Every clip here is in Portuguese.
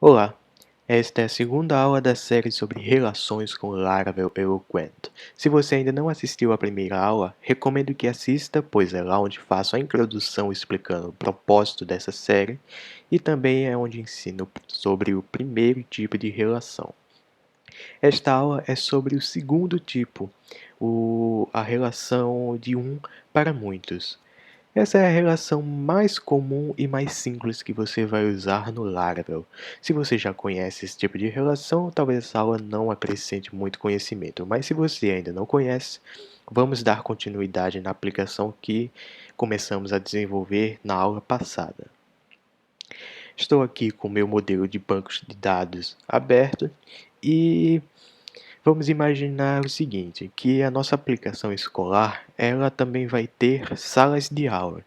Olá, esta é a segunda aula da série sobre relações com Laravel Eloquent. Se você ainda não assistiu à primeira aula, recomendo que assista, pois é lá onde faço a introdução explicando o propósito dessa série e também é onde ensino sobre o primeiro tipo de relação. Esta aula é sobre o segundo tipo, a relação de um para muitos. Essa é a relação mais comum e mais simples que você vai usar no Laravel. Se você já conhece esse tipo de relação, talvez essa aula não acrescente muito conhecimento, mas se você ainda não conhece, vamos dar continuidade na aplicação que começamos a desenvolver na aula passada. Estou aqui com o meu modelo de bancos de dados aberto e vamos imaginar o seguinte, que a nossa aplicação escolar, ela também vai ter salas de aula.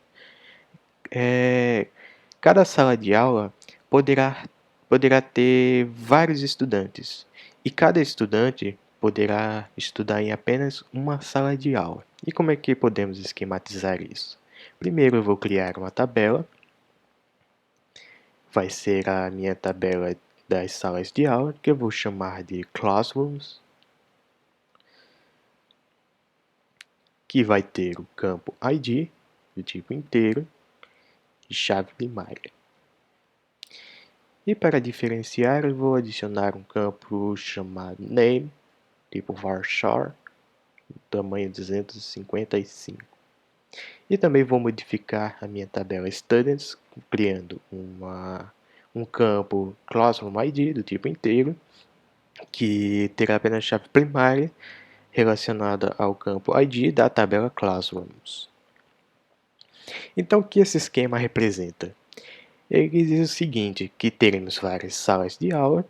Cada sala de aula poderá ter vários estudantes, e cada estudante poderá estudar em apenas uma sala de aula. E como é que podemos esquematizar isso? Primeiro eu vou criar uma tabela, vai ser a minha tabela das salas de aula, que eu vou chamar de Classrooms, que vai ter o campo ID, do tipo inteiro, e chave primária. E para diferenciar, eu vou adicionar um campo chamado name, tipo varchar, tamanho 255. E também vou modificar a minha tabela students, criando um campo classroom ID do tipo inteiro, que terá apenas a chave primária relacionada ao campo ID da tabela classrooms. Então, o que esse esquema representa? Ele diz o seguinte, que teremos várias salas de aula,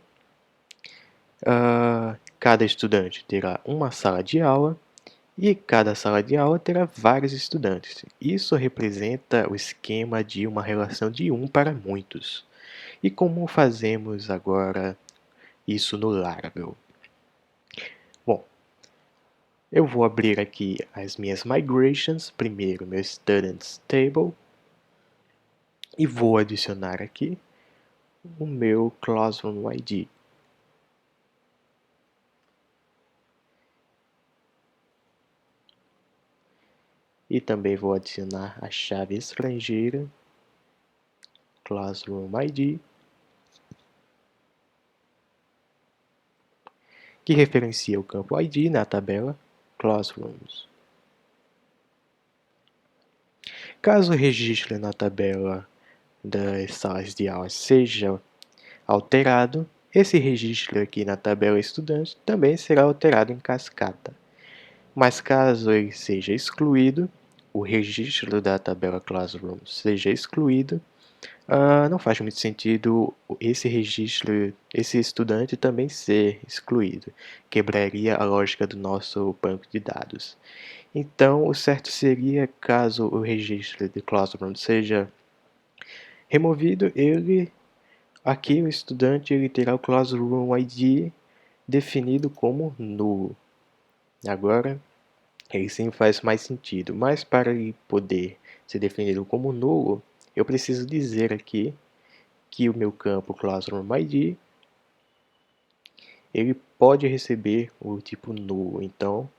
cada estudante terá uma sala de aula e cada sala de aula terá vários estudantes. Isso representa o esquema de uma relação de um para muitos. E como fazemos agora isso no Laravel? Bom, eu vou abrir aqui as minhas migrations, primeiro meu students table, e vou adicionar aqui o meu classroom ID. E também vou adicionar a chave estrangeira, classroom ID, que referencia o campo ID na tabela Classrooms. Caso o registro na tabela das salas de aula seja alterado, esse registro aqui na tabela estudante também será alterado em cascata. Mas caso ele seja excluído, o registro da tabela Classroom seja excluído, não faz muito sentido esse registro, esse estudante também ser excluído. Quebraria a lógica do nosso banco de dados. Então, o certo seria, caso o registro de Classroom seja removido, aqui o estudante terá o Classroom ID definido como nulo. Agora, ele sim faz mais sentido, mas para ele poder ser definido como nulo, eu preciso dizer aqui que o meu campo Classroom ID ele pode receber o tipo nulo, então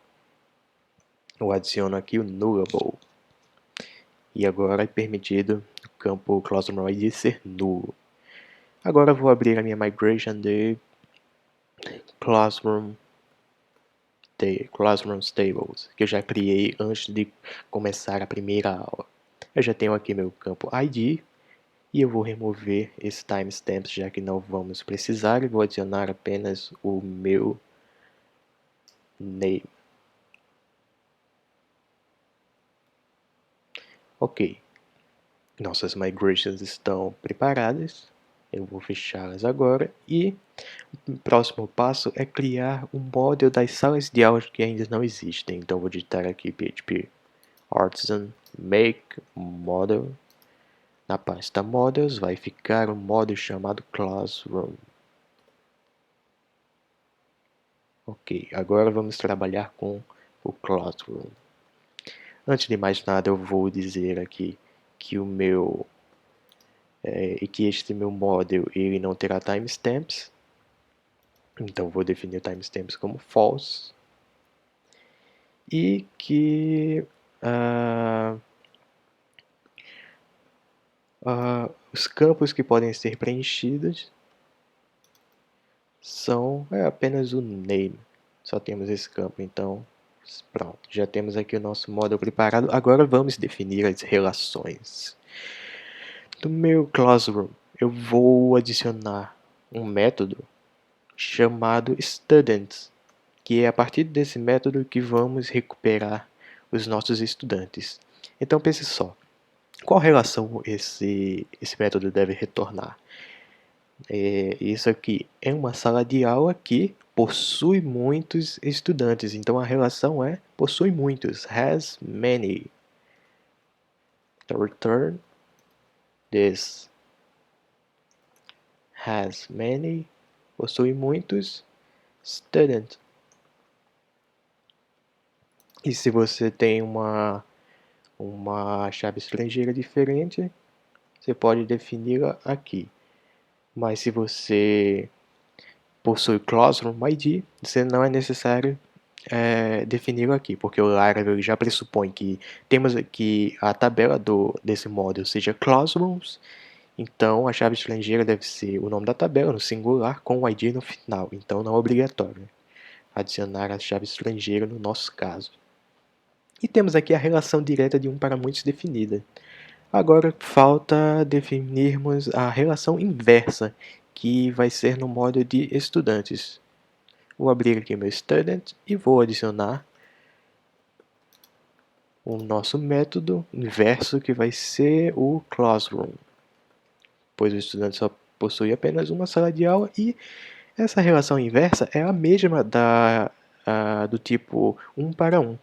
eu adiciono aqui o nullable. E agora é permitido o campo Classroom ID ser nulo. Agora vou abrir a minha migration de Classroom Tables, que eu já criei antes de começar a primeira aula. Eu já tenho aqui meu campo ID e eu vou remover esse timestamp, já que não vamos precisar, e vou adicionar apenas o meu name. Ok, nossas migrations estão preparadas. Eu vou fechá-las agora e o próximo passo é criar um model das salas de aula que ainda não existem. Então vou digitar aqui PHP Artisan make model. Na pasta models vai ficar um model chamado Classroom. Ok, agora vamos trabalhar com o Classroom. Antes de mais nada, eu vou dizer aqui que o meu e que este meu model ele não terá timestamps. Então vou definir o timestamps como false. E que os campos que podem ser preenchidos são apenas o name. Só temos esse campo, então pronto. Já temos aqui o nosso model preparado. Agora vamos definir as relações. No meu classroom, eu vou adicionar um método chamado students, que é a partir desse método que vamos recuperar os nossos estudantes. Então pense só, qual relação esse método deve retornar? Isso aqui é uma sala de aula que possui muitos estudantes, então a relação é possui muitos, has many. Então, return this has many, possui muitos students. E se você tem uma chave estrangeira diferente, você pode defini-la aqui. Mas se você possui Classroom ID, você não é necessário defini-lo aqui, porque o Laravel já pressupõe que temos aqui a tabela desse módulo seja Classrooms, então a chave estrangeira deve ser o nome da tabela no singular com o ID no final, então não é obrigatório adicionar a chave estrangeira no nosso caso. E temos aqui a relação direta de um para muitos definida. Agora falta definirmos a relação inversa, que vai ser no modo de estudantes. Vou abrir aqui meu student e vou adicionar o nosso método inverso, que vai ser o classroom, pois o estudante só possui apenas uma sala de aula, e essa relação inversa é a mesma do tipo 1 para 1,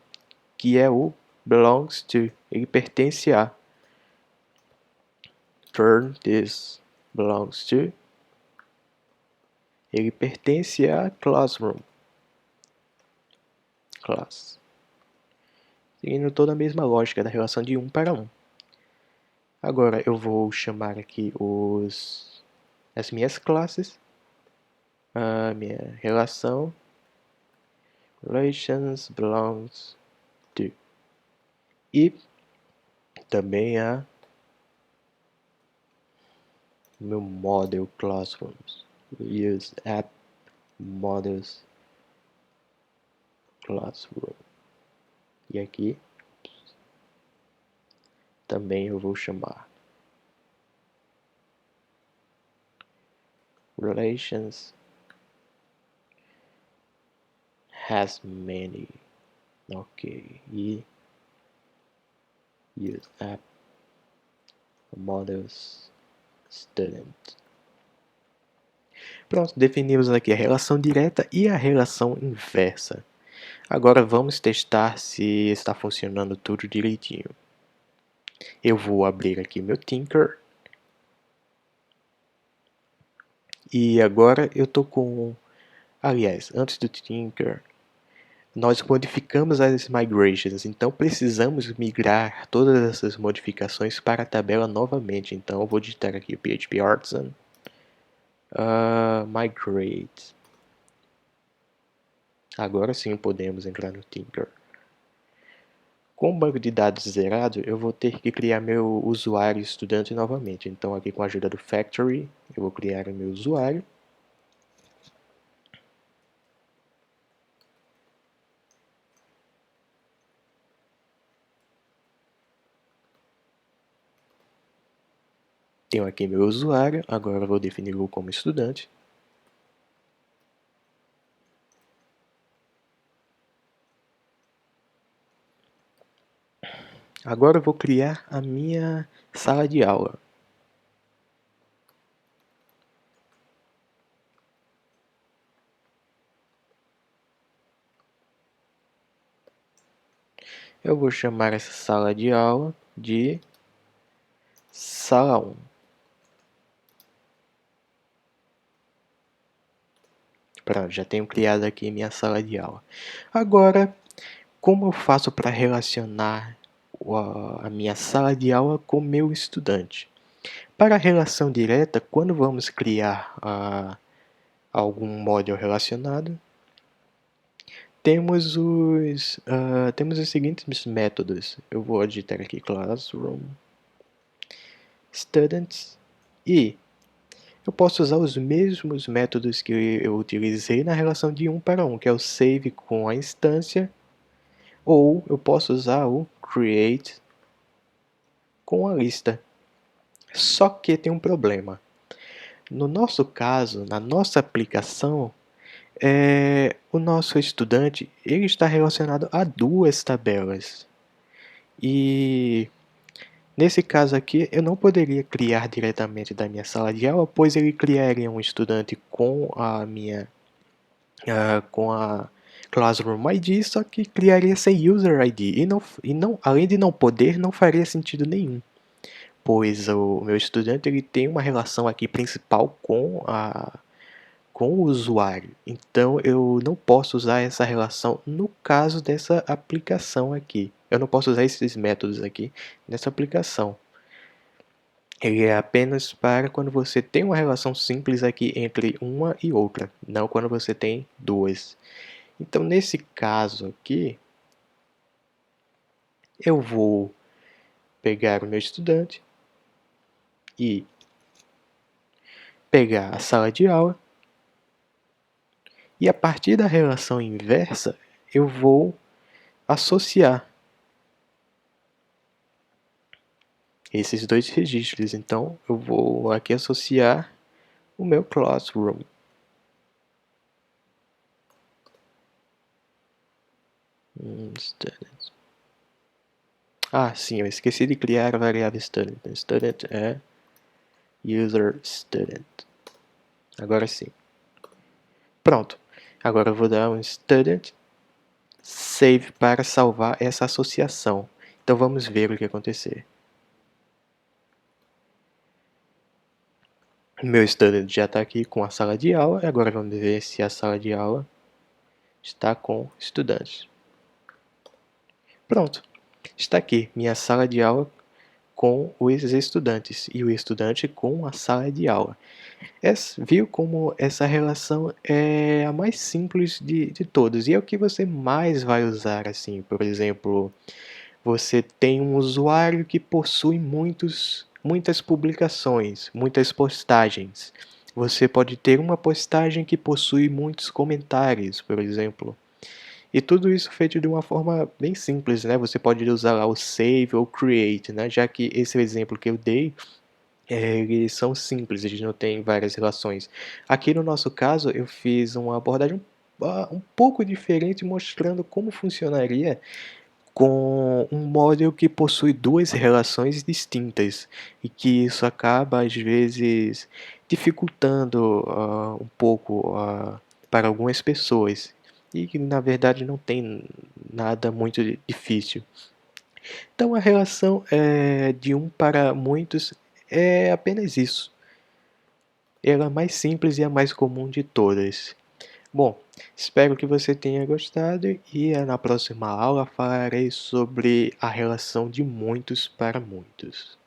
que é o belongs to, ele pertence a. Turn this belongs to, ele pertence a classroom, class, seguindo toda a mesma lógica da relação de 1 para 1. Agora eu vou chamar aqui as minhas classes, a minha relação relations belongs to, e também a meu model classrooms, use app models classroom, e aqui também eu vou chamar relations has many, ok, e use app models student. Pronto, definimos aqui a relação direta e a relação inversa. Agora vamos testar se está funcionando tudo direitinho. Eu vou abrir aqui meu Tinker. E agora eu estou com... Aliás, antes do Tinker, nós modificamos as migrations, então precisamos migrar todas essas modificações para a tabela novamente. Então eu vou digitar aqui o PHP Artisan migrate. Agora sim podemos entrar no Tinker. Com o banco de dados zerado, eu vou ter que criar meu usuário estudante novamente. Então aqui com a ajuda do Factory, eu vou criar o meu usuário. Tenho aqui meu usuário, agora vou defini-lo como estudante. Agora eu vou criar a minha sala de aula. Eu vou chamar essa sala de aula de sala 1. Pronto, já tenho criado aqui minha sala de aula. Agora, como eu faço para relacionar a minha sala de aula com o meu estudante? Para a relação direta, quando vamos criar algum module relacionado, temos os seguintes métodos. Eu vou digitar aqui Classroom Students e eu posso usar os mesmos métodos que eu utilizei na relação de 1 para 1, que é o save com a instância, ou eu posso usar o create com a lista. Só que tem um problema. No nosso caso, na nossa aplicação, o nosso estudante ele está relacionado a 2 tabelas. E nesse caso aqui, eu não poderia criar diretamente da minha sala de aula, pois ele criaria um estudante com a Classroom ID, só que criaria sem User ID. Além de não poder, não faria sentido nenhum, pois o meu estudante ele tem uma relação aqui principal com o usuário. Então eu não posso usar essa relação no caso dessa aplicação aqui. Eu não posso usar esses métodos aqui nessa aplicação. Ele é apenas para quando você tem uma relação simples aqui entre uma e outra, não quando você tem duas. Então nesse caso aqui, eu vou pegar o meu estudante e pegar a sala de aula, e a partir da relação inversa eu vou associar esses 2 registros. Então eu vou aqui associar o meu Classroom. Student. Sim, eu esqueci de criar a variável student. Student é user student. Agora sim. Pronto. Agora eu vou dar um student save para salvar essa associação. Então vamos ver o que acontecer. Meu student já está aqui com a sala de aula. Agora vamos ver se a sala de aula está com estudantes. Pronto. Está aqui minha sala de aula com os estudantes e o estudante com a sala de aula. Viu como essa relação é a mais simples de todas e é o que você mais vai usar, assim. Por exemplo, você tem um usuário que possui muitas publicações, muitas postagens. Você pode ter uma postagem que possui muitos comentários, por exemplo. E tudo isso feito de uma forma bem simples, né? Você pode usar lá o save ou create, né? Já que esse exemplo que eu dei, eles são simples, eles não têm várias relações. Aqui no nosso caso, eu fiz uma abordagem um pouco diferente, mostrando como funcionaria com um model que possui 2 relações distintas e que isso acaba às vezes dificultando um pouco para algumas pessoas e que na verdade não tem nada muito difícil. Então a relação de 1 para muitos é apenas isso. Ela é a mais simples e a mais comum de todas. Bom, espero que você tenha gostado e na próxima aula falarei sobre a relação de muitos para muitos.